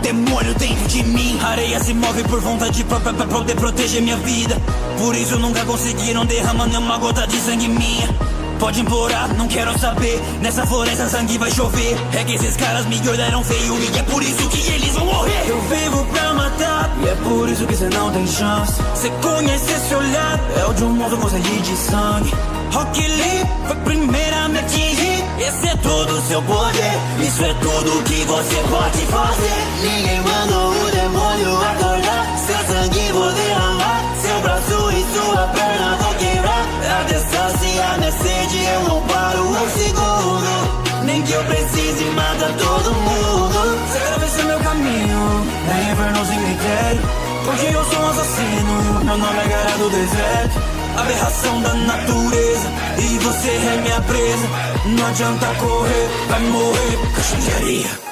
demônio dentro de mim. A areia se move por vontade própria pra poder proteger minha vida. Por isso nunca conseguiram derramar nenhuma gota de sangue minha. Pode implorar, não quero saber. Nessa floresta sangue vai chover. É que esses caras me olharam feio e é por isso que eles vão morrer. Eu vivo pra matar e é por isso que cê não tem chance. Cê conhece esse olhar, é o de um monstro com sede de sangue. Rock Lee foi primeiro a me atingir. Esse é todo o seu poder, isso é tudo que você pode fazer. Ninguém mandou o demônio acordar. Seu sangue vou derramar, seu braço e sua perna vou quebrar. A distância e a minha sede eu não paro um segundo. Nem que eu precise matar todo mundo. Você atravessa meu caminho, é inverno sem critério. Porque eu sou um assassino, meu nome é Guerra do Deserto. Aberração da natureza, e você é minha presa. Não adianta correr, vai morrer, caixão de areia.